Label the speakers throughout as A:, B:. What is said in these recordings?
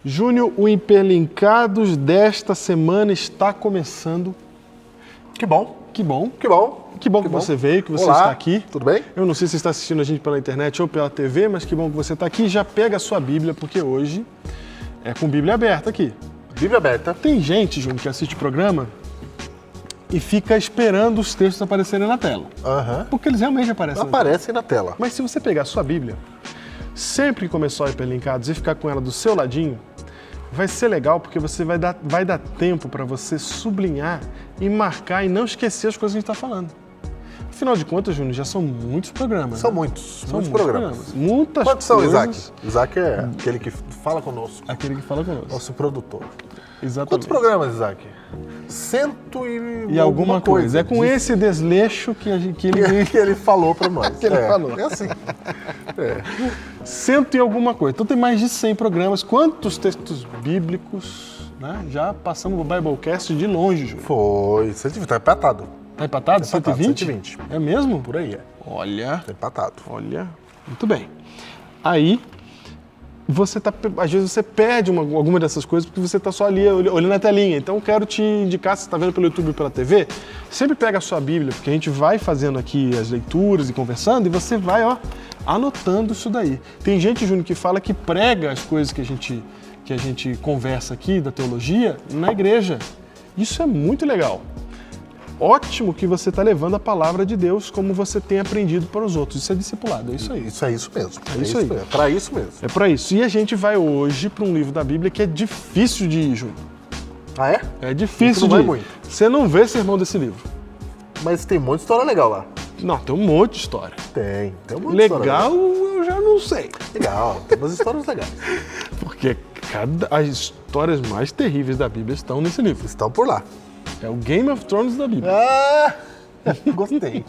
A: Júnior, o Hiperlinkados desta semana está começando.
B: Que bom.
A: Que bom.
B: Que bom.
A: Que bom que você veio, que você
B: Olá,
A: está aqui.
B: Tudo bem?
A: Eu não sei se você está assistindo a gente pela internet ou pela TV, mas que bom que você está aqui. Já pega a sua Bíblia, porque hoje é com Bíblia aberta aqui.
B: Bíblia aberta.
A: Tem gente, Júnior, que assiste o programa e fica esperando os textos aparecerem na tela.
B: Aham.
A: Porque eles realmente aparecem.
B: Aparecem na tela.
A: Mas se você pegar a sua Bíblia, sempre que começar o Hiperlinkados e ficar com ela do seu ladinho, vai ser legal porque você vai dar tempo para você sublinhar e marcar e não esquecer as coisas que a gente está falando. Afinal de contas, Júnior, já são muitos programas.
B: São
A: né?
B: muitos
A: São
B: programas.
A: Muitas
B: Quantos são,
A: coisas.
B: Isaac? Isaac é aquele que fala conosco.
A: Aquele que fala conosco.
B: Nosso produtor.
A: Exatamente.
B: Quantos programas, Isaac? Cento
A: E alguma coisa. É com esse desleixo que
B: ele falou para nós.
A: Que ele falou.
B: É assim.
A: Cento e alguma coisa. Então tem mais de 100 programas. Quantos textos bíblicos, né? Já passamos o Biblecast de longe, Júnior.
B: Foi. 120. Tá empatado.
A: Tá empatado?
B: Tá empatado,
A: 120?
B: 120.
A: É mesmo?
B: Por aí, é.
A: Olha,
B: Tá empatado.
A: olha. Muito bem. Aí, às vezes você perde alguma dessas coisas porque você está só ali olhando a telinha. Então eu quero te indicar, se você está vendo pelo YouTube ou pela TV, sempre pega a sua Bíblia, porque a gente vai fazendo aqui as leituras e conversando e você vai, anotando isso daí. Tem gente, Júnior, que fala que prega as coisas que a gente conversa aqui da teologia na igreja. Isso é muito legal. Ótimo que você está levando a palavra de Deus como você tem aprendido para os outros. Isso é discipulado, é isso aí.
B: Isso é isso mesmo.
A: É isso aí.
B: Mesmo. É para isso mesmo.
A: É para isso. E a gente vai hoje para um livro da Bíblia que é difícil de ir, Júnior.
B: Ah, é?
A: É difícil
B: Não
A: de
B: vai
A: ir.
B: muito.
A: Você não vê sermão desse livro.
B: Mas tem um monte de história legal lá.
A: Não, tem um monte de história.
B: Tem um monte de história
A: Legal, eu já não sei.
B: legal. Tem umas histórias legais.
A: Porque as histórias mais terríveis da Bíblia estão nesse livro.
B: Estão por lá.
A: É o Game of Thrones da Bíblia.
B: Ah! Gostei.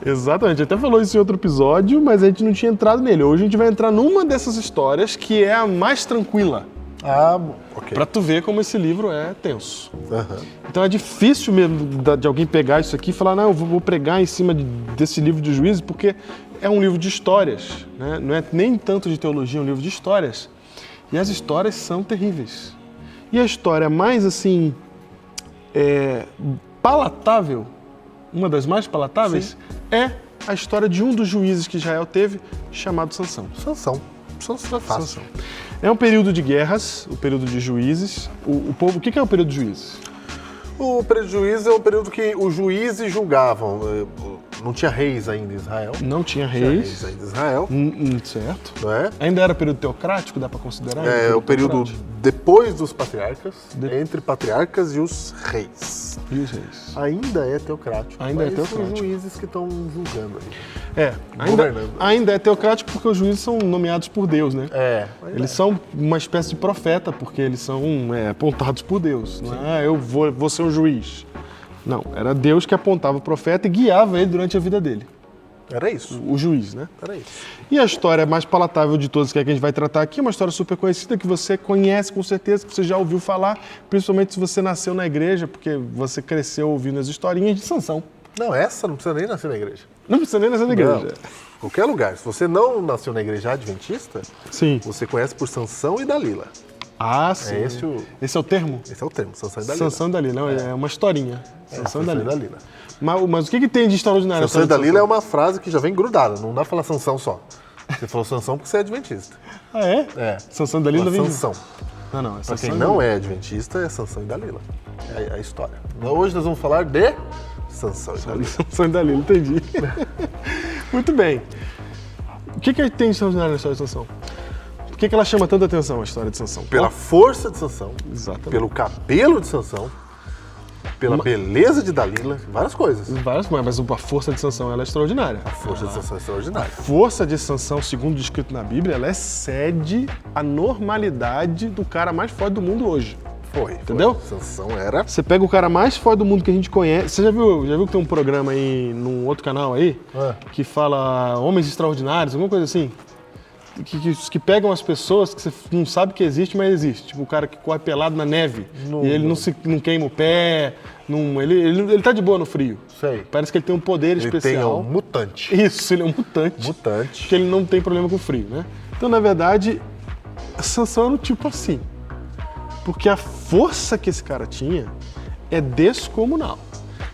A: Exatamente, a gente até falou isso em outro episódio, mas a gente não tinha entrado nele. Hoje a gente vai entrar numa dessas histórias que é a mais tranquila.
B: Ah, ok.
A: Pra tu ver como esse livro é tenso.
B: Aham.
A: Então é difícil mesmo de alguém pegar isso aqui e falar, não, eu vou pregar em cima desse livro de Juízes, porque é um livro de histórias, né? Não é nem tanto de teologia, é um livro de histórias. E as histórias são terríveis. E a história mais, assim, palatável, uma das mais palatáveis, é a história de um dos juízes que Israel teve, chamado Sansão.
B: Sansão é fácil.
A: Sansão. É um período de guerras, o período de juízes. O que é o período de juízes?
B: O período de juízes é um período que os juízes julgavam. Não tinha reis ainda em Israel.
A: Não tinha
B: Tinha
A: reis.
B: reis ainda em Israel,
A: Certo.
B: não é?
A: Ainda era período teocrático, dá pra considerar?
B: É o período
A: teocrático?
B: depois dos patriarcas, entre patriarcas e os reis.
A: E os reis.
B: Ainda é teocrático.
A: Ainda é
B: mas
A: teocrático.
B: São os juízes que estão julgando ali. Governando.
A: Ainda é teocrático porque os juízes são nomeados por Deus, né? Eles
B: são.
A: são uma espécie de profeta, porque eles são apontados por Deus. Não é, eu vou ser um juiz. Não, era Deus que apontava o profeta e guiava ele durante a vida dele.
B: Era isso.
A: O juiz, né?
B: Era isso.
A: E a história mais palatável de todas que a gente vai tratar aqui é uma história super conhecida que você conhece com certeza, que você já ouviu falar, principalmente se você nasceu na igreja, porque você cresceu ouvindo as historinhas de Sansão.
B: Não, essa não precisa nem nascer na igreja.
A: Não precisa nem nascer na igreja.
B: Não. Qualquer lugar. Se você não nasceu na igreja adventista,
A: Sim.
B: você conhece por Sansão e Dalila.
A: Ah, sim.
B: Esse
A: é o termo?
B: Esse é o termo, Sansão e Dalila.
A: Sansão e Dalila, é uma historinha. Sansão e Dalila. Mas o que tem de extraordinário?
B: Sansão e Dalila é uma frase que já vem grudada, não dá pra falar Sansão só. Você falou Sansão porque você é adventista.
A: Ah, é?
B: É.
A: Sansão e Dalila vem...
B: Sansão.
A: Não, é
B: Pra
A: Sansão
B: quem
A: e
B: não
A: Dalila.
B: é adventista, é Sansão e Dalila. É a história. Hoje nós vamos falar de Sansão e Dalila.
A: Sansão e Dalila, entendi. Muito bem. O que tem de extraordinário na história de Sansão? Por que ela chama tanta atenção, a história de Sansão?
B: Pela força de Sansão,
A: Exatamente.
B: pelo cabelo de Sansão, pela beleza de Dalila, várias coisas.
A: Mas a força de Sansão ela é extraordinária.
B: A força de Sansão é extraordinária.
A: A força de Sansão, segundo descrito na Bíblia, ela excede a normalidade do cara mais forte do mundo hoje.
B: Foi.
A: Entendeu?
B: Sansão era...
A: Você pega o cara mais forte do mundo que a gente conhece. Você já viu que tem um programa aí, num outro canal aí, que fala Homens Extraordinários, alguma coisa assim? Que pegam as pessoas que você não sabe que existe, mas existe. Tipo o cara que corre pelado na neve e ele não queima o pé, ele tá de boa no frio.
B: Sei.
A: Parece que ele tem um poder
B: Ele
A: especial.
B: tem um mutante.
A: Isso, ele é um mutante.
B: Mutante.
A: Que ele não tem problema com frio, né? Então, na verdade, Sansão era um tipo assim. Porque a força que esse cara tinha é descomunal.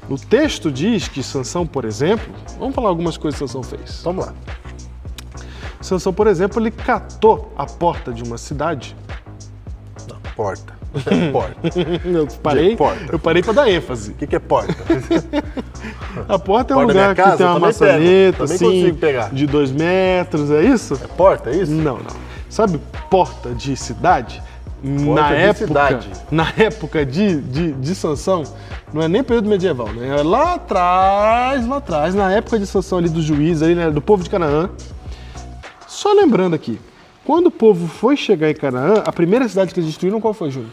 A: No texto diz que Sansão, por exemplo, vamos falar algumas coisas que Sansão fez.
B: Vamos lá.
A: Sansão, por exemplo, ele catou a porta de uma cidade.
B: Não, porta. Porta.
A: Eu parei para dar ênfase.
B: O que é porta?
A: A porta é um
B: Porta da
A: lugar
B: minha casa,
A: que tem
B: eu
A: uma
B: também
A: maçaneta,
B: pego. Também
A: assim,
B: consigo pegar.
A: de 2 metros, é isso?
B: É porta, é isso?
A: Não. Sabe porta de cidade? Na época de Sansão, não é nem período medieval, né? É lá atrás, na época de Sansão ali dos juízes, ali, né, do povo de Canaã. Só lembrando aqui, quando o povo foi chegar em Canaã, a primeira cidade que eles destruíram, qual foi, Júnior?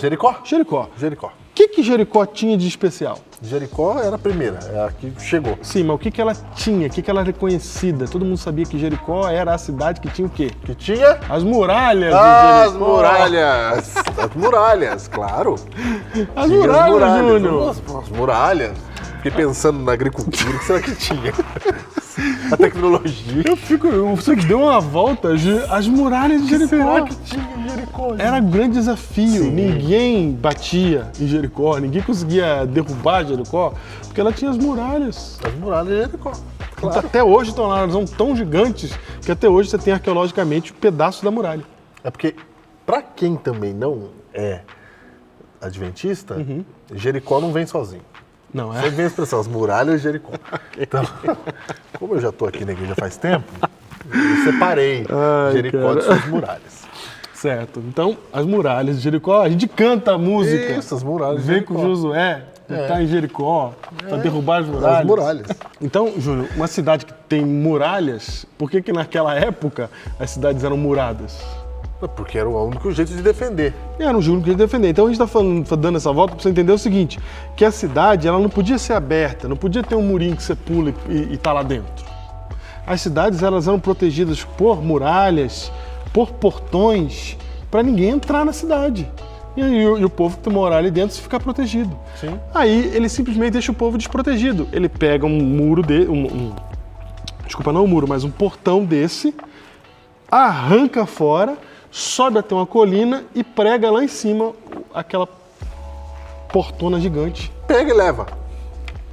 B: Jericó?
A: Jericó.
B: Jericó.
A: O que Jericó tinha de especial?
B: Jericó era a primeira, é a que chegou.
A: Sim, mas o que ela tinha? O que ela era reconhecida? Todo mundo sabia que Jericó era a cidade que tinha o quê?
B: Que tinha?
A: As muralhas de
B: As
A: Jericó.
B: muralhas! As muralhas, claro.
A: As
B: Tinha
A: muralhas, Júnior.
B: As muralhas. Fiquei pensando na agricultura, o que será que tinha? A tecnologia.
A: Você que deu uma volta, as muralhas de Jericó.
B: Será que tinha em Jericó?
A: Era um grande desafio.
B: Sim.
A: Ninguém batia em Jericó, ninguém conseguia derrubar Jericó, porque ela tinha as muralhas.
B: As muralhas de Jericó. Claro.
A: Até hoje estão lá, elas são tão gigantes que até hoje você tem arqueologicamente um pedaço da muralha.
B: É porque, pra quem também não é adventista, Jericó não vem sozinho.
A: Não,
B: Sempre vem a expressão, as muralhas de Jericó. Então, como eu já estou aqui na igreja faz tempo, eu separei Jericó de suas muralhas.
A: Certo. Então, as muralhas de Jericó, a gente canta a música.
B: Isso, as muralhas de
A: Vem
B: Jericó.
A: com Josué, que tá em Jericó, para derrubar as muralhas.
B: As muralhas.
A: Então, Júnior, uma cidade que tem muralhas, por que naquela época as cidades eram muradas?
B: Porque era o único jeito de defender.
A: Era um único jeito de defender. Então a gente está dando essa volta para você entender o seguinte, que a cidade ela não podia ser aberta, não podia ter um murinho que você pula e está lá dentro. As cidades elas eram protegidas por muralhas, por portões, para ninguém entrar na cidade. E o povo que morar ali dentro se ficar protegido.
B: Sim.
A: Aí ele simplesmente deixa o povo desprotegido. Ele pega um muro desculpa, não um muro, mas um portão desse, arranca fora, sobe até uma colina e prega lá em cima aquela portona gigante.
B: Pega e leva.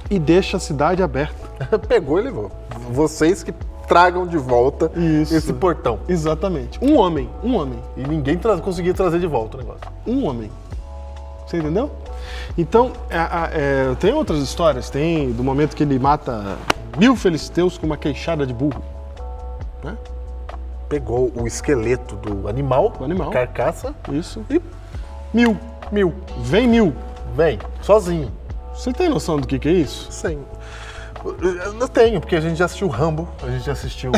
A: E deixa a cidade aberta.
B: Pegou e levou. Vocês que tragam de volta
A: Isso.
B: esse portão.
A: Exatamente. Um homem.
B: E ninguém conseguia trazer de volta o negócio.
A: Um homem. Você entendeu? Então, tem outras histórias. Tem do momento que ele mata 1000 filisteus com uma queixada de burro. Né?
B: Pegou o esqueleto do animal,
A: animal.
B: Carcaça,
A: Isso.
B: e
A: 1000. Vem 1000.
B: vem, sozinho.
A: Você tem noção do que é isso?
B: Sim. Eu tenho, porque a gente já assistiu Rambo, a gente já assistiu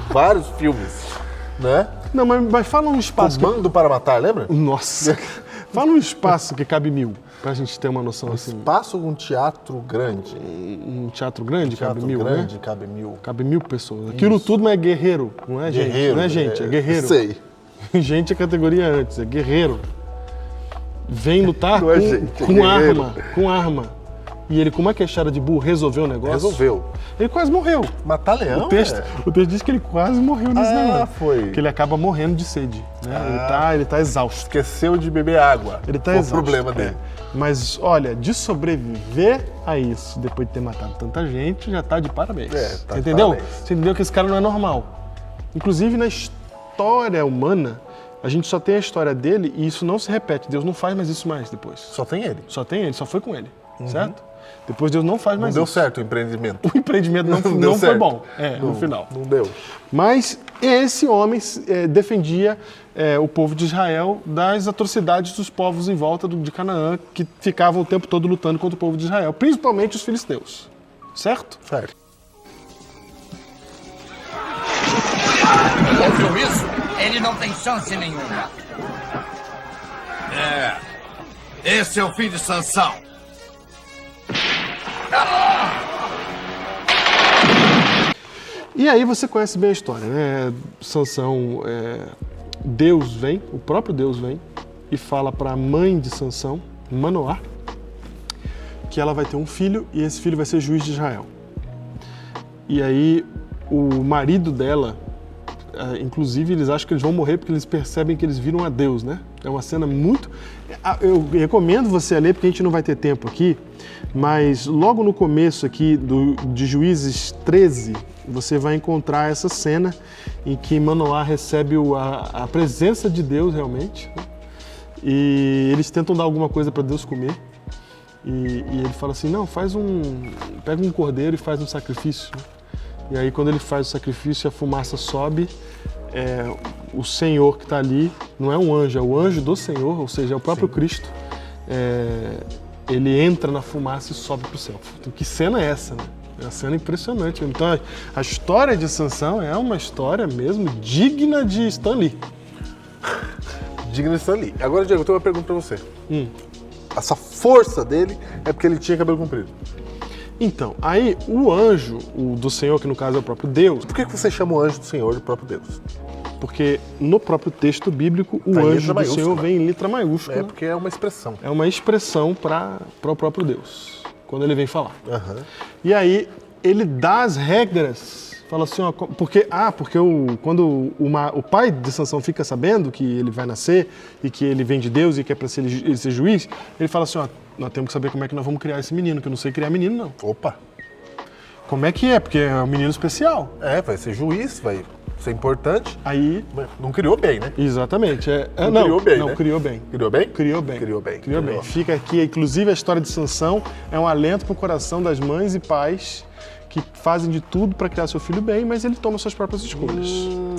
B: vários filmes, né?
A: Não, mas fala um espaço.
B: Comando para Matar, lembra?
A: Nossa! Fala um espaço que cabe 1000, pra gente ter uma noção assim.
B: Espaço um teatro grande.
A: Um teatro grande
B: Teatro
A: cabe 1000,
B: grande,
A: né?
B: cabe 1000.
A: Cabe 1000 pessoas. Aquilo tudo não é guerreiro, não é gente.
B: Guerreiro.
A: Não é gente, é guerreiro.
B: Sei.
A: Gente é categoria antes, é guerreiro. Vem lutar
B: Não é gente, é
A: com arma. E ele, com uma queixada de burro, resolveu o negócio.
B: Resolveu.
A: Ele quase morreu.
B: Matar leão?
A: O texto diz que ele quase morreu nesse negócio.
B: Foi.
A: Que ele acaba morrendo de sede. Né? Ele tá exausto.
B: Esqueceu de beber água.
A: Ele tá
B: Foi
A: exausto.
B: o problema dele.
A: Mas, olha, de sobreviver a isso, depois de ter matado tanta gente, já tá de parabéns.
B: Tá
A: Você
B: de
A: entendeu?
B: parabéns.
A: Você entendeu que esse cara não é normal. Inclusive, na história humana, a gente só tem a história dele e isso não se repete. Deus não faz mais isso mais depois.
B: Só tem ele.
A: Só tem ele, só foi com ele. Certo? Depois Deus não faz
B: Não
A: mais
B: deu
A: isso.
B: certo o empreendimento.
A: O empreendimento não
B: deu
A: foi
B: certo.
A: bom no final.
B: Não deu.
A: Mas esse homem defendia o povo de Israel das atrocidades dos povos em volta de Canaã, que ficavam o tempo todo lutando contra o povo de Israel, principalmente os filisteus. Certo?
B: Certo.
C: Ouviu isso? Ele não tem chance nenhuma. Esse é o fim de Sansão.
A: E aí você conhece bem a história, né? Sansão, Deus vem, o próprio Deus vem e fala para a mãe de Sansão, Manoá, que ela vai ter um filho e esse filho vai ser juiz de Israel. E aí o marido dela inclusive eles acham que eles vão morrer porque eles percebem que eles viram a Deus, né? É uma cena muito... Eu recomendo você ler, porque a gente não vai ter tempo aqui, mas logo no começo aqui de Juízes 13, você vai encontrar essa cena em que Manoá recebe a presença de Deus realmente, né? E eles tentam dar alguma coisa para Deus comer. E ele fala assim, não, pega um cordeiro e faz um sacrifício. E aí quando ele faz o sacrifício, a fumaça sobe, o Senhor que está ali, não é um anjo, é o anjo do Senhor, ou seja, é o próprio Cristo, ele entra na fumaça e sobe para o céu. Então, que cena é essa, né? É uma cena impressionante. Então a história de Sansão é uma história mesmo digna de Stan Lee.
B: Digna de Stan Lee. Agora, Diego, eu tenho uma pergunta para você. Essa força dele é porque ele tinha cabelo comprido.
A: Então, aí o anjo do Senhor, que no caso é o próprio Deus...
B: Por que você chama o anjo do Senhor de próprio Deus?
A: Porque no próprio texto bíblico, o anjo do Senhor vem em letra maiúscula.
B: É porque é uma expressão.
A: É uma expressão para o próprio Deus, quando ele vem falar.
B: Uhum.
A: E aí, ele dá as regras... Fala assim, ó, porque quando o pai de Sansão fica sabendo que ele vai nascer e que ele vem de Deus e que é para ele ser juiz, ele fala assim, ó, nós temos que saber como é que nós vamos criar esse menino, que eu não sei criar menino, não.
B: Opa!
A: Como é que é? Porque é um menino especial.
B: Vai ser juiz, vai ser importante.
A: Aí...
B: Não criou bem, né?
A: Exatamente.
B: Não criou bem,
A: não,
B: né?
A: Criou bem.
B: Criou bem?
A: Criou bem.
B: Criou bem.
A: Criou bem. Fica aqui, inclusive, a história de Sansão é um alento para o coração das mães e pais que fazem de tudo para criar seu filho bem, mas ele toma suas próprias escolhas.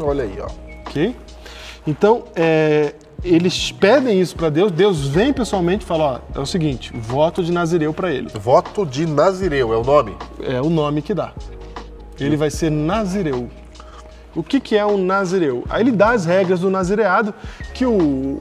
B: Olha aí, ó.
A: Ok? Então, eles pedem isso para Deus, Deus vem pessoalmente e fala, ó, é o seguinte, voto de Nazireu para ele.
B: Voto de Nazireu, é o nome?
A: É o nome que dá. Ele vai ser Nazireu. O que é um Nazireu? Aí ele dá as regras do nazireado, que o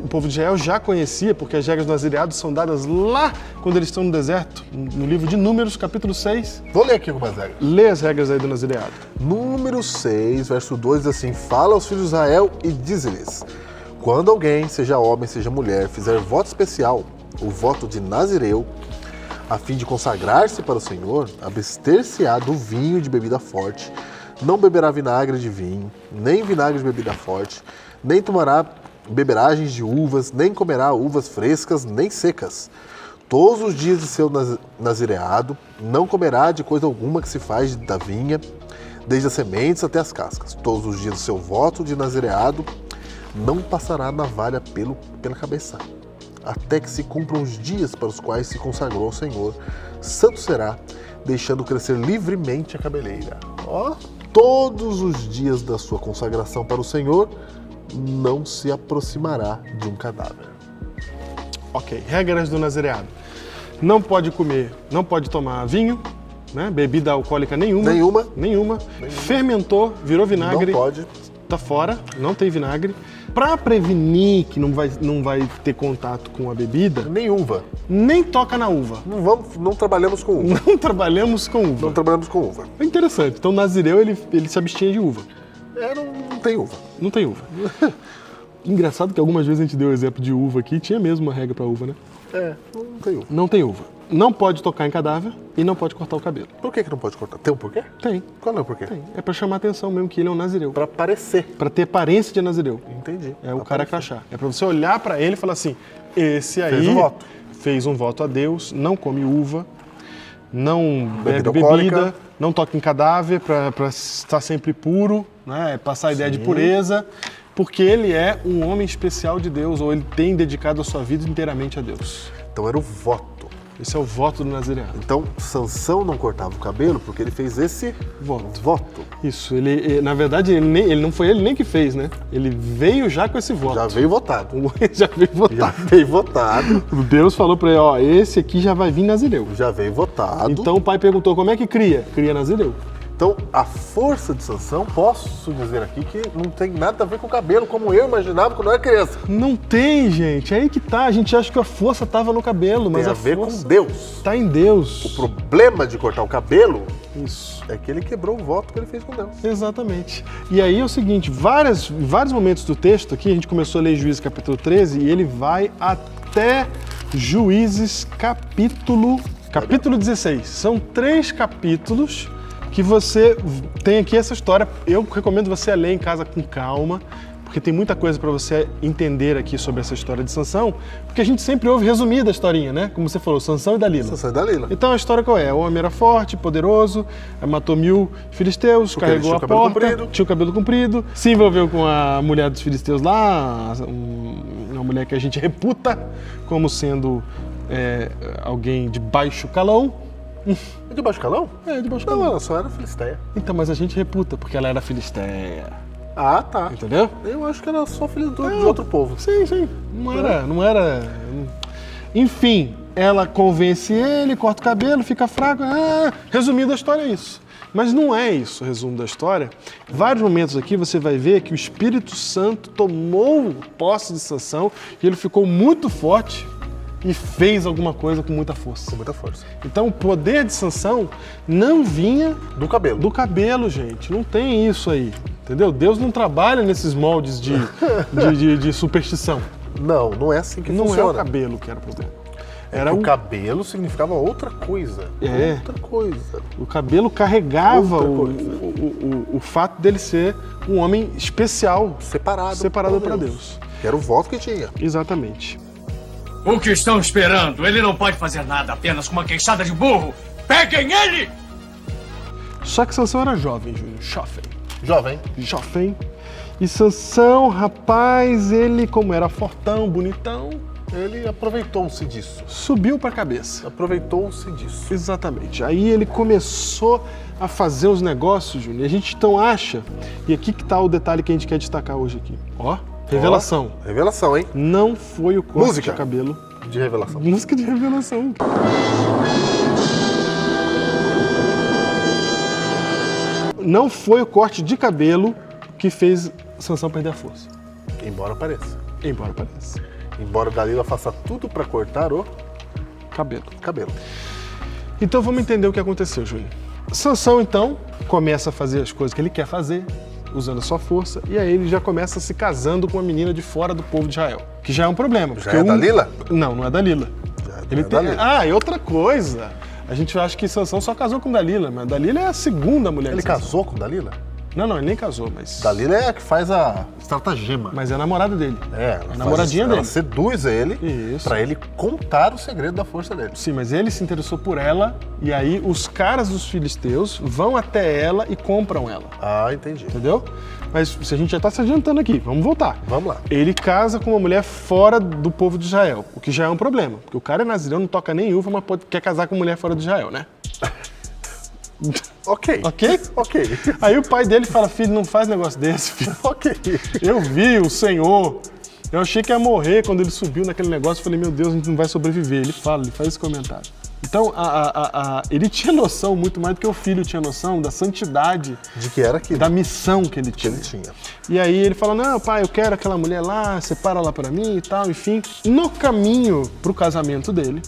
A: povo de Israel já conhecia, porque as regras do nazireado são dadas lá quando eles estão no deserto, no livro de Números, capítulo 6.
B: Vou ler aqui algumas regras.
A: Lê as regras aí do nazireado.
B: Número 6, verso 2, diz assim, fala aos filhos de Israel e diz-lhes, quando alguém, seja homem, seja mulher, fizer voto especial, o voto de Nazireu, a fim de consagrar-se para o Senhor, abster-se-á do vinho de bebida forte, não beberá vinagre de vinho, nem vinagre de bebida forte, nem tomará beberagens de uvas, nem comerá uvas frescas, nem secas. Todos os dias de seu nazireado, não comerá de coisa alguma que se faz da vinha, desde as sementes até as cascas. Todos os dias do seu voto de nazireado, não passará navalha pela cabeça, até que se cumpram os dias para os quais se consagrou ao Senhor. Santo será, deixando crescer livremente a cabeleira. Ó, todos os dias da sua consagração para o Senhor, não se aproximará de um cadáver.
A: Ok, regras do nazireado. Não pode comer, não pode tomar vinho, né? Bebida alcoólica nenhuma. Fermentou, virou vinagre.
B: Não pode.
A: Tá fora, não tem vinagre. Para prevenir que não vai ter contato com a bebida,
B: Nem uva.
A: nem toca na uva.
B: Não trabalhamos com uva.
A: Não trabalhamos com uva.
B: Não trabalhamos com uva.
A: É interessante. Então, o Nazireu, ele se abstinha de uva.
B: Não tem uva.
A: Não tem uva. Engraçado que algumas vezes a gente deu o exemplo de uva aqui, tinha mesmo uma regra para uva, né?
B: Não tem uva.
A: Não tem uva. Não pode tocar em cadáver e não pode cortar o cabelo.
B: Por que não pode cortar? Tem um porquê?
A: Tem.
B: Qual é o porquê?
A: Tem. É para chamar a atenção mesmo que ele é um Nazireu.
B: Pra parecer.
A: Para ter aparência de Nazireu.
B: Entendi.
A: É o cara crachá. É para você olhar para ele e falar assim, esse aí fez um voto a Deus, não come uva, não bebe bebida, não toca em cadáver para estar sempre puro, né? Passar a ideia de pureza, porque ele é um homem especial de Deus, ou ele tem dedicado a sua vida inteiramente a Deus.
B: Então era o voto.
A: Esse é o voto do nazireado.
B: Então, Sansão não cortava o cabelo porque ele fez esse voto.
A: Isso, na verdade, não foi ele nem que fez, né? Ele veio já com esse voto.
B: Já veio votado.
A: Já veio votado.
B: Já veio votado.
A: Deus falou pra ele, ó, esse aqui já vai vir nazireu.
B: Já veio votado.
A: Então o pai perguntou, como é que cria? Cria nazireu.
B: Então, a força de Sansão, posso dizer aqui que não tem nada a ver com o cabelo, como eu imaginava quando eu era criança.
A: Não tem, gente. É aí que tá. A gente acha que a força tava no cabelo, mas
B: tem a ver com Deus.
A: Tá em Deus.
B: O problema de cortar o cabelo
A: Isso.
B: é que ele quebrou o voto que ele fez com Deus.
A: Exatamente. E aí é o seguinte, vários momentos do texto aqui, a gente começou a ler Juízes capítulo 13 e ele vai até Juízes capítulo 16. São 3 capítulos que você tem aqui essa história. Eu recomendo você ler em casa com calma, porque tem muita coisa para você entender aqui sobre essa história de Sansão, porque a gente sempre ouve resumida a historinha, né? Como você falou, Sansão e Dalila.
B: Sansão e Dalila.
A: Então a história qual é? O homem era forte, poderoso, matou 1000 filisteus,
B: Porque
A: carregou
B: ele
A: a
B: tinha o cabelo
A: porta,
B: comprido.
A: tinha o cabelo comprido, se envolveu com a mulher dos filisteus lá, uma mulher que a gente reputa como sendo alguém de baixo calão.
B: É de baixo calão?
A: É, de baixo
B: Não,
A: calão.
B: ela só era filisteia.
A: Então, mas a gente reputa porque ela era filisteia,
B: Ah, tá.
A: entendeu?
B: Eu acho que era só filho de outro povo.
A: Sim, sim. Não era. Enfim, ela convence ele, corta o cabelo, fica fraco. Resumindo a história é isso. Mas não é isso o resumo da história. Vários momentos aqui você vai ver que o Espírito Santo tomou posse de Sansão e ele ficou muito forte e fez alguma coisa com muita força.
B: Com muita força.
A: Então o poder de Sansão não vinha
B: Do cabelo.
A: do cabelo, gente. Não tem isso aí. Entendeu? Deus não trabalha nesses moldes de superstição.
B: Não, não é assim que
A: Não
B: funciona.
A: é o cabelo que era o poder. Era
B: O cabelo significava outra coisa.
A: É.
B: Outra coisa.
A: O cabelo carregava
B: Outra
A: o,
B: coisa.
A: o fato dele ser um homem especial,
B: Separado
A: para Deus.
B: Que era o voto que tinha.
A: Exatamente.
C: O que estão esperando? Ele não pode fazer nada apenas com uma queixada de burro. Peguem ele!
A: Só que Sansão era jovem, Júnior.
B: Jovem.
A: E Sansão, rapaz, ele, como era fortão, bonitão,
B: Ele aproveitou-se disso.
A: subiu para a cabeça.
B: Aproveitou-se disso.
A: Exatamente. Aí ele começou a fazer os negócios, Júnior. E a gente então acha, e aqui que tá o detalhe que a gente quer destacar hoje aqui. Ó, revelação.
B: Ó, revelação, hein?
A: Não foi o corte
B: Música.
A: de cabelo.
B: De revelação.
A: Música de revelação. Não foi o corte de cabelo que fez Sansão perder a força.
B: Embora pareça.
A: Embora pareça.
B: Embora Dalila faça tudo pra cortar o
A: Cabelo.
B: cabelo.
A: Então vamos entender o que aconteceu, Júnior. Sansão, então, começa a fazer as coisas que ele quer fazer, usando a sua força, e aí ele já começa se casando com uma menina de fora do povo de Israel. Que já é um problema.
B: Já é Dalila?
A: Não, não é Dalila.
B: é Dalila.
A: E outra coisa. A gente acha que Sansão só casou com Dalila, mas Dalila é a segunda mulher
B: Ele
A: de Sansão.
B: casou com Dalila?
A: Não, ele nem casou, mas...
B: Dalila é a que faz a estratagema.
A: Mas é a namorada dele.
B: É,
A: a namoradinha dele.
B: Ela seduz ele
A: Isso.
B: pra ele contar o segredo da força dele.
A: Sim, mas ele se interessou por ela, e aí os caras dos filisteus vão até ela e compram ela,
B: Ah, entendi.
A: entendeu? Mas se a gente já tá se adiantando aqui, vamos voltar.
B: Vamos lá.
A: Ele casa com uma mulher fora do povo de Israel, o que já é um problema, porque o cara é nazireu, não toca nem uva, mas quer casar com mulher fora de Israel, né?
B: Ok.
A: Ok?
B: Ok.
A: Aí o pai dele fala, filho, não faz negócio desse, filho.
B: Ok.
A: Eu vi o Senhor, eu achei que ia morrer quando ele subiu naquele negócio, eu falei, meu Deus, a gente não vai sobreviver. Ele faz esse comentário. Então, ele tinha noção, muito mais do que o filho tinha noção, da santidade,
B: De que era aquilo
A: da missão que ele
B: que
A: tinha.
B: ele tinha.
A: E aí ele fala, não, pai, eu quero aquela mulher lá, separa lá pra mim e tal, enfim. No caminho pro casamento dele,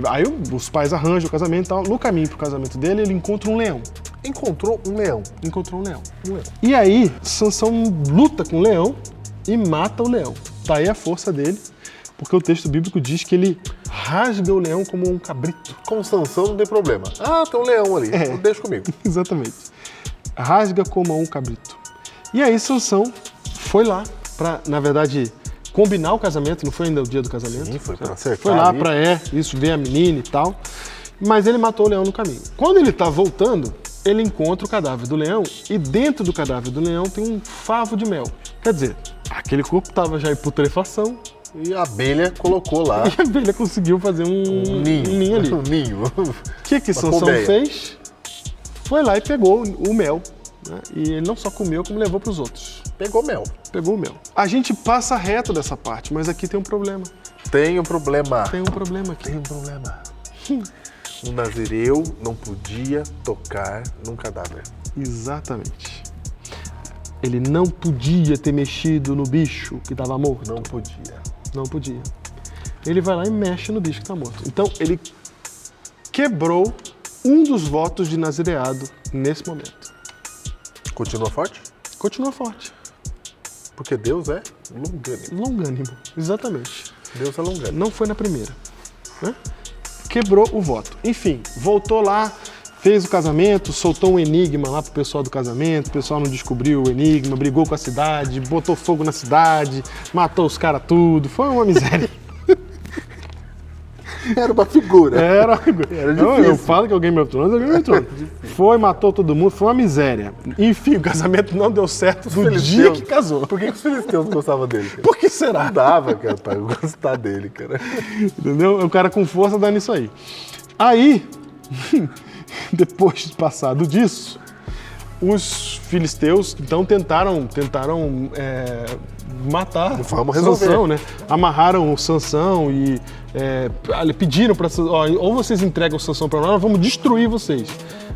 A: aí os pais arranjam o casamento e tal, no caminho pro casamento dele, ele encontra um leão.
B: Encontrou um leão.
A: Encontrou um leão.
B: Um leão.
A: E aí, Sansão luta com o leão e mata o leão. Tá aí a força dele, porque o texto bíblico diz que ele rasga o leão como um cabrito.
B: Com Sansão não tem problema. Ah, tem um leão ali. Deixa comigo.
A: Exatamente. Rasga como um cabrito. E aí Sansão foi lá pra, na verdade, combinar o casamento, não foi ainda o dia do casamento.
B: Sim, foi pra acertar
A: Foi lá
B: ali.
A: pra ver a menina e tal. Mas ele matou o leão no caminho. Quando ele tá voltando, ele encontra o cadáver do leão e dentro do cadáver do leão tem um favo de mel. Quer dizer, aquele corpo tava já em putrefação
B: E a abelha colocou lá
A: e a abelha conseguiu fazer um ninho ali.
B: Um ninho.
A: O que Sansão
B: colmeia.
A: fez? Foi lá e pegou o mel. Né? E ele não só comeu, como levou para os outros.
B: Pegou mel.
A: Pegou o mel. A gente passa reto dessa parte, mas aqui tem um problema.
B: Tem um problema.
A: Tem um problema aqui.
B: Tem um problema. Um nazireu não podia tocar num cadáver.
A: Exatamente. Ele não podia ter mexido no bicho que estava morto.
B: Não podia.
A: Não podia. Ele vai lá e mexe no bicho que está morto. Então, ele quebrou um dos votos de nazireado nesse momento.
B: Continua forte?
A: Continua forte.
B: Porque Deus é longânimo.
A: Longânimo. Exatamente.
B: Deus é longânimo.
A: Não foi na primeira. Né? Quebrou o voto. Enfim, voltou lá, fez o casamento, soltou um enigma lá pro pessoal do casamento, o pessoal não descobriu o enigma, brigou com a cidade, botou fogo na cidade, matou os caras tudo, foi uma miséria.
B: Era uma figura.
A: Era difícil. Eu falo que é o Game of Thrones, é o Game of Thrones. Foi, matou todo mundo, foi uma miséria. Enfim, o casamento não deu certo no dia que casou.
B: Por que os filisteus não gostavam dele? Cara?
A: Por que será?
B: Não dava, cara, pra eu gostar dele, cara.
A: Entendeu? O cara com força dá nisso aí. Aí, depois de passado disso, os filisteus então tentaram matar Sansão, né? Amarraram o Sansão e pediram para ou vocês entregam o Sansão para nós vamos destruir vocês.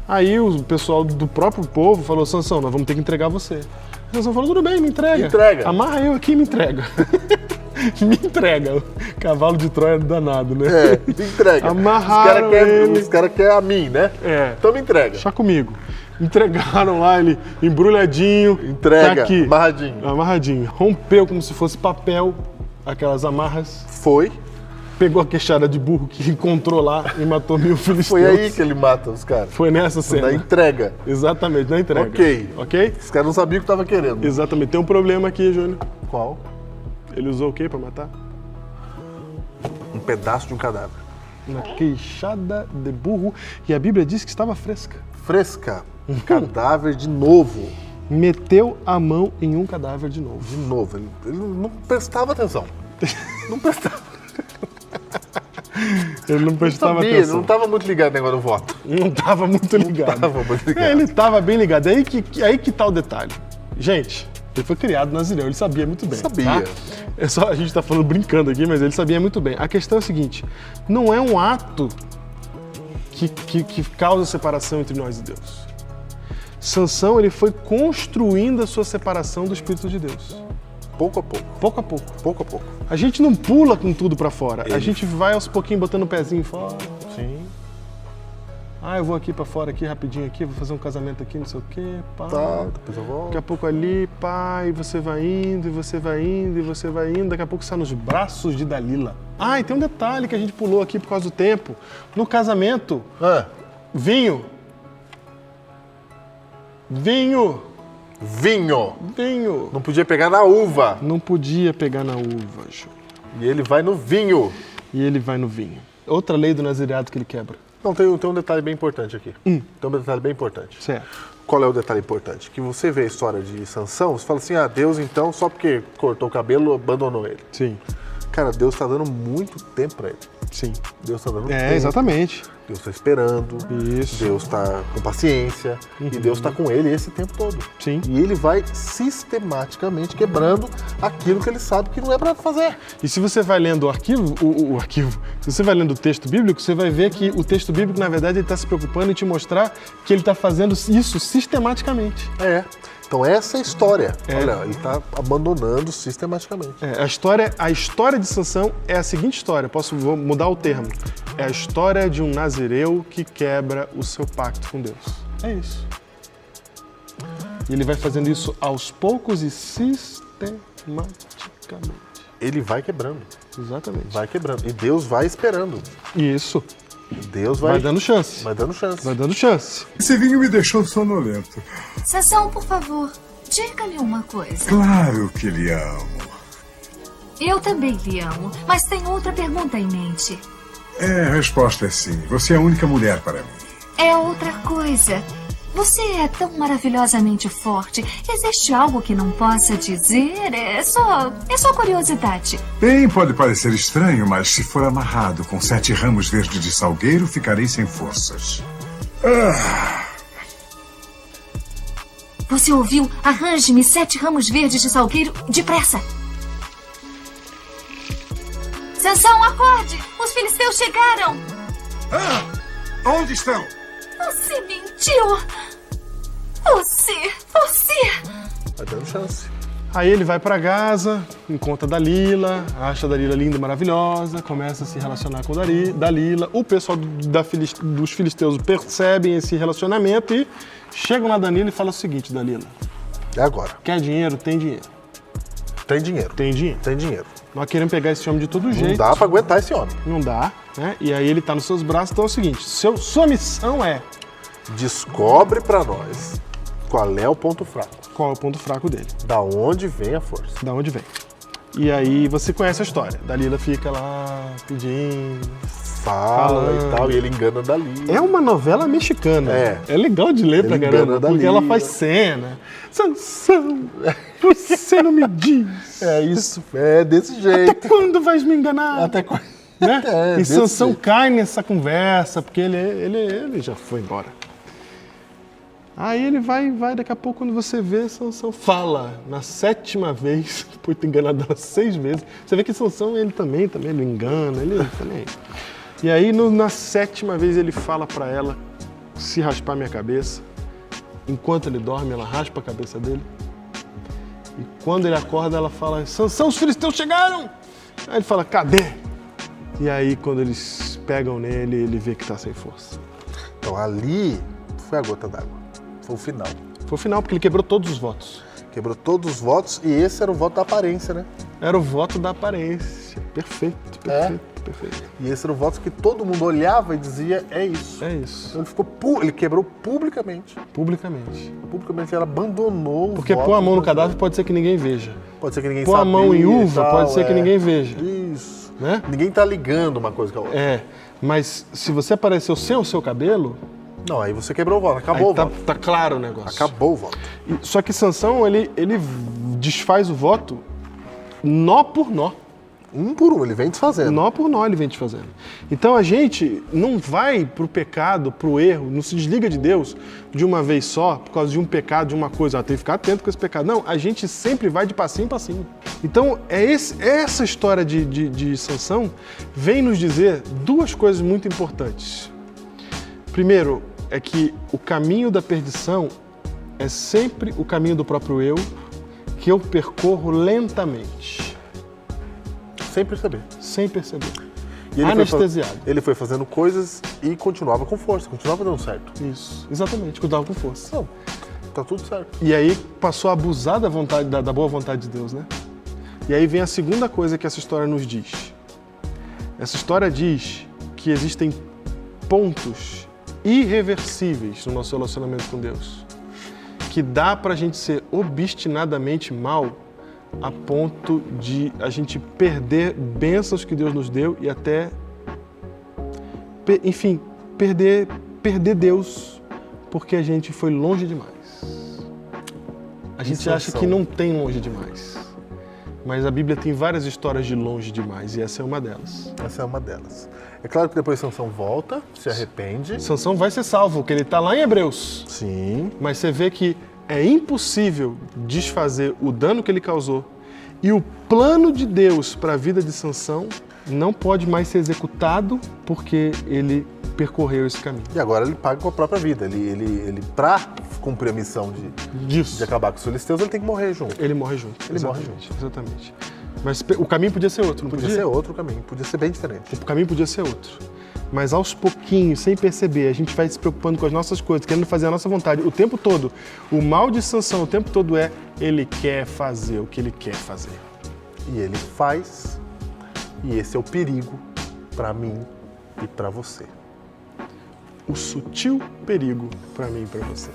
A: Aí o pessoal do próprio povo falou: Sansão, nós vamos ter que entregar você. Sansão falou: tudo bem, me entrega. Amarra eu aqui e me entrega. Me entrega. Cavalo de Troia danado, né?
B: Me entrega.
A: Amarraram
B: os caras querem a mim, né? Então me entrega.
A: Deixa comigo. Entregaram lá ele embrulhadinho.
B: Entrega,
A: tá aqui,
B: amarradinho.
A: Rompeu como se fosse papel aquelas amarras.
B: Foi.
A: Pegou a queixada de burro que encontrou lá e matou 1000 filisteus.
B: Foi aí que ele mata os caras.
A: Foi nessa cena.
B: Na entrega.
A: Exatamente, na entrega.
B: Ok? Os caras não sabiam o que tava querendo.
A: Exatamente. Tem um problema aqui, Júnior.
B: Qual?
A: Ele usou o quê pra matar?
B: Um pedaço de um cadáver.
A: Uma queixada de burro. E a Bíblia diz que estava fresca.
B: Fresca. Um cadáver de novo.
A: Meteu a mão em um cadáver de novo.
B: De novo. Ele não prestava atenção. Não prestava.
A: Ele não prestava atenção.
B: Ele não estava muito ligado no negócio do voto.
A: Não estava muito ligado. Ele estava bem ligado. Aí que tá o detalhe. Gente, ele foi criado nazireu, ele sabia muito bem.
B: Sabia.
A: Tá? É só, a gente está falando brincando aqui, mas ele sabia muito bem. A questão é a seguinte: não é um ato que causa separação entre nós e Deus. Sansão, ele foi construindo a sua separação do Espírito de Deus.
B: Pouco a pouco.
A: Pouco a pouco.
B: Pouco a pouco.
A: A gente não pula com tudo pra fora. A gente vai aos pouquinhos botando o pezinho fora.
B: Sim.
A: Eu vou aqui pra fora, aqui, rapidinho aqui, vou fazer um casamento aqui, não sei o quê, pá.
B: Tá, depois eu volto.
A: Daqui a pouco ali, pá, e você vai indo, e você vai indo, e você vai indo. Daqui a pouco você está nos braços de Dalila. E tem um detalhe que a gente pulou aqui por causa do tempo. No casamento, vinho.
B: Não podia pegar na uva.
A: Não podia pegar na uva, Ju.
B: E ele vai no vinho.
A: Outra lei do nazireado que ele quebra.
B: Não, tem um detalhe bem importante aqui. Tem um detalhe bem importante.
A: Certo.
B: Qual é o detalhe importante? Que você vê a história de Sansão, você fala assim, Deus então, só porque cortou o cabelo, abandonou ele.
A: Sim.
B: Cara, Deus está dando muito tempo para ele.
A: Sim.
B: Deus está dando tempo.
A: Exatamente.
B: Deus está esperando.
A: Isso.
B: Deus está com paciência. E Deus está com ele esse tempo todo.
A: Sim.
B: E ele vai sistematicamente quebrando aquilo que ele sabe que não é para fazer.
A: E se você vai lendo o arquivo, se você vai lendo o texto bíblico, você vai ver que o texto bíblico, na verdade, ele está se preocupando em te mostrar que ele está fazendo isso sistematicamente.
B: Então essa é a história. Olha, ele está abandonando sistematicamente.
A: A história de Sansão é a seguinte história, vou mudar o termo. É a história de um nazireu que quebra o seu pacto com Deus. É isso. E ele vai fazendo isso aos poucos e sistematicamente.
B: Ele vai quebrando.
A: Exatamente.
B: Vai quebrando. E Deus vai esperando.
A: Isso.
B: Deus vai
A: dando chance.
B: Vai dando chance.
A: Vai dando chance.
D: Esse vinho me deixou sonolento.
E: Sansão, por favor, diga-me uma coisa.
D: Claro que lhe amo.
E: Eu também lhe amo, mas tenho outra pergunta em mente.
D: A resposta é sim. Você é a única mulher para mim.
E: É outra coisa. Você é tão maravilhosamente forte. Existe algo que não possa dizer? É só curiosidade.
D: Bem, pode parecer estranho, mas se for amarrado com 7 ramos verdes de salgueiro, ficarei sem forças.
E: Você ouviu? Arranje-me 7 ramos verdes de salgueiro depressa. Sansão, acorde! Os filisteus chegaram!
D: Onde estão?
E: Você mentiu! Você!
B: Vai dando chance.
A: Aí ele vai pra Gaza, encontra Dalila, acha a Dalila linda e maravilhosa, começa a se relacionar com Dalila. O pessoal dos filisteus percebem esse relacionamento e chegam na Dalila e falam o seguinte: Dalila,
B: é agora.
A: Quer dinheiro? Tem dinheiro.
B: Tem dinheiro.
A: Tem dinheiro.
B: Tem dinheiro.
A: Nós queremos pegar esse homem de todo jeito.
B: Não dá pra aguentar esse homem.
A: Não dá, né? E aí ele tá nos seus braços, então é o seguinte: sua missão é
B: descobre pra nós qual é o ponto fraco.
A: Qual é o ponto fraco dele?
B: Da onde vem a força.
A: Da onde vem. E aí você conhece a história. Dalila fica lá pedindo.
B: Fala e tal, e ele engana a Dalila.
A: É uma novela mexicana.
B: É.
A: legal de ler pra
B: Ele
A: caramba,
B: engana a
A: porque ela
B: Dalila.
A: faz cena. Sansão, você não me diz.
B: É isso, é desse jeito.
A: Até quando vais me enganar?
B: Até quando...
A: Né?
B: É,
A: e
B: desse
A: Sansão
B: jeito.
A: cai nessa conversa, porque ele já foi embora. Aí ele vai, daqui a pouco, quando você vê, Sansão fala na 7ª vez, depois de ter enganado ela 6 vezes. Você vê que Sansão, ele também ele engana, ele também. E aí, na 7ª vez, ele fala pra ela se raspar minha cabeça. Enquanto ele dorme, ela raspa a cabeça dele. E quando ele acorda, ela fala, Sansão, os filisteus chegaram! Aí ele fala, cadê? E aí, quando eles pegam nele, ele vê que tá sem força.
B: Então ali foi a gota d'água. Foi o final.
A: Foi o final, porque ele quebrou todos os votos.
B: Quebrou todos os votos e esse era o voto da aparência, né?
A: Era o voto da aparência. Perfeito.
B: E esse era o voto que todo mundo olhava e dizia, é isso.
A: É isso.
B: Então ele quebrou publicamente.
A: Publicamente.
B: Publicamente ele abandonou
A: Porque
B: o voto.
A: pôr a mão no cadáver pode ser que ninguém veja.
B: Pode ser que ninguém
A: Pôr a
B: sabia
A: mão em
B: e
A: uva
B: tal,
A: pode ser que ninguém veja.
B: Isso.
A: Né?
B: Ninguém tá ligando uma coisa com a outra.
A: É, mas se você apareceu sem o seu cabelo,
B: Não, aí você quebrou o voto, acabou
A: aí
B: o voto.
A: tá claro o negócio.
B: Acabou o voto.
A: Só que Sansão, ele desfaz o voto nó por nó.
B: Um por um, ele vem desfazendo.
A: Nó por nó ele vem desfazendo. Então a gente não vai pro pecado, pro erro, não se desliga de Deus de uma vez só, por causa de um pecado, de uma coisa. Tem que ficar atento com esse pecado. Não, a gente sempre vai de passinho em passinho. Então essa história de Sansão vem nos dizer 2 coisas muito importantes. Primeiro, é que o caminho da perdição é sempre o caminho do próprio eu, que eu percorro lentamente.
B: Sem perceber.
A: Sem perceber.
B: E
A: Anestesiado.
B: Ele foi fazendo coisas e continuava com força, continuava dando certo.
A: Isso, exatamente, cuidava com força.
B: Não, tá tudo certo.
A: E aí passou a abusar da vontade, da boa vontade de Deus, né? E aí vem a segunda coisa que essa história nos diz. Essa história diz que existem pontos irreversíveis no nosso relacionamento com Deus, que dá pra gente ser obstinadamente mal a ponto de a gente perder bênçãos que Deus nos deu e até, enfim, perder Deus porque a gente foi longe demais. A gente acha que não tem longe demais, mas a Bíblia tem várias histórias de longe demais e essa é uma delas.
B: Essa é uma delas. É claro que depois Sansão volta, se arrepende.
A: Sansão vai ser salvo, porque ele está lá em Hebreus.
B: Sim.
A: Mas você vê que é impossível desfazer o dano que ele causou e o plano de Deus para a vida de Sansão não pode mais ser executado porque ele percorreu esse caminho.
B: E agora ele paga com a própria vida. Ele para cumprir a missão de acabar com os filisteus, ele tem que morrer junto.
A: Ele morre junto.
B: Ele morre
A: Exatamente, exatamente. Mas o caminho podia ser outro, não podia?
B: Podia ser outro caminho, podia ser bem diferente.
A: O caminho podia ser outro. Mas aos pouquinhos, sem perceber, a gente vai se preocupando com as nossas coisas, querendo fazer a nossa vontade. O tempo todo, o mal de Sansão o tempo todo é, ele quer fazer o que ele quer fazer.
B: E ele faz, e esse é o perigo para mim e para você.
A: O sutil perigo para mim e para você.